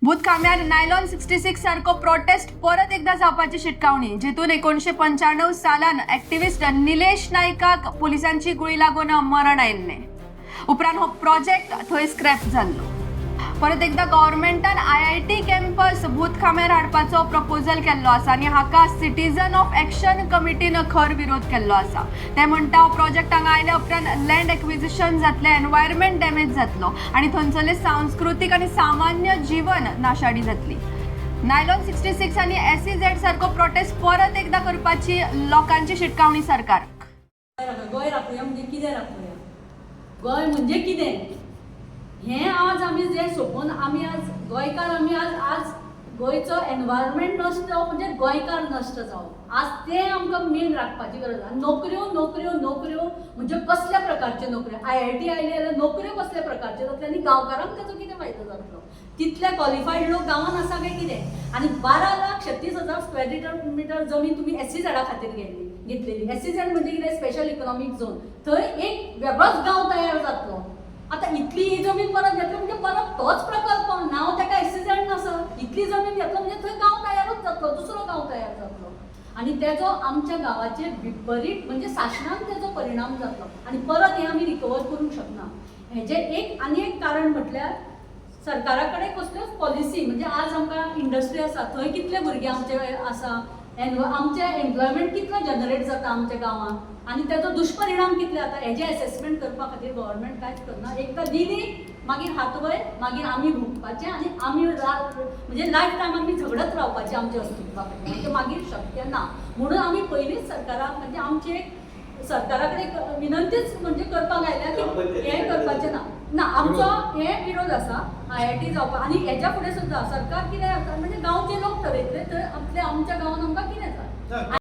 भूतकाम्यार nylon 66 सारको prostate परत एकदा जावपाची शिटकावणी, जेतून 1995 सालान एक्टिविस्ट निलेश नायकाक पुलिसांची गुळी लागून मरण आयिल्लें. उपरांत हो प्रोजेक्ट थंय स्क्रॅप जाल्लो. परत एकदा गव्हर्मेंटान IIT कॅम्पस भूतकाम्यार हाडपाचो प्रपोजल केल्लो आसा आनी हाका सिटीजन ऑफ एक्शन कमिटीन खर विरोध केल्लो आसा. ते म्हणटा हो प्रोजेक्ट हांगा आयल्या उपरांत लँड एक्विजिशन जातलें, एनवायरमेंट डॅमेज जातलो आनी थंयसरलें सांस्कृतीक आनी सामान्य जीवन नाशाडी जातली. नायलॉन 66 आनी SEZ सारको प्रोटेस्ट परत एकदा करपाची लोकांची शिटकावणी सरकाराक. गोंय राखूया म्हणजे कितें राखूया? गोंय म्हणजे कितें हें आज आमी जें सोपोवन आमी आज गोंयकार आमी आज गोंयचो एनवायरमेंट नश्ट जावप म्हणजे गोंयकार नश्ट जावप, आज तें आमकां मेन राखपाची गरज आसा. नोकऱ्यो नोकऱ्यो नोकऱ्यो म्हणजे कसल्या प्रकारच्यो नोकऱ्यो? IIT आयले जाल्यार नोकऱ्यो कसल्या प्रकारच्यो जातल्यो आनी गांवकारांक ताचो कितें फायदो जातलो? तितले क्वॉलिफायड लोक गांवांत आसा काय कितें? आनी 12,36,000 स्क्वेअर मिटर जमीन तुमी SEZ खातीर घेतलेली. SEZ म्हणजे कितें? Special economic zone. थंय एक वेगळोच गांव तयार जातलो. आता इतली ही जमीन परत घेतली म्हणजे परत तोच प्रकल्प, नाव ताका SEZ नसं. इतली जमीन घेतलो म्हणजे थंय गांव तयारूच जातलो, दुसरो गांव तयार जातलो आणि तेजो आमच्या गांवाचेर विपरीत म्हणजे शासनान तेजो परिणाम जातलो आणि परत हे आमी रिकवर करूंक शकना. हेजे आनी एक कारण म्हटल्यार सरकारा कडेन कसल्योच पॉलिसी म्हणजे आज आमकां इंडस्ट्री आसा, थंय कितले भुरगे आमचे आसा, आमचे एम्प्लॉयमेंट कितलो जनरेट जाता आमच्या गांवांत आनी तेजो दुश्परिणाम कितले जाता हेजे असेसमेंट करपा खातीर गव्हर्मेंट कांयच करना. एकदां दिली मागीर हात वयर, मागीर आमी भोगपाचें आनी आमी म्हणजे लायफ टायम आमी झगडत रावपाचें आमच्या अस्तित्वा खातीर. म्हणजे मागीर शक्य ना. म्हणून आमी पयलींच सरकाराक म्हणजे आमचे सरकारा कडेन विनंतीच म्हणजे करपाक आयल्या की हें करपाचें ना. आमचो हे विरोध आसा IIT जावपा आनी हेच्या फुडें सुद्दां सरकार कितें जाता म्हणजे गांवचे लोक ठरयतले, थंय आमच्या गांवांत आमकां कितें जाता.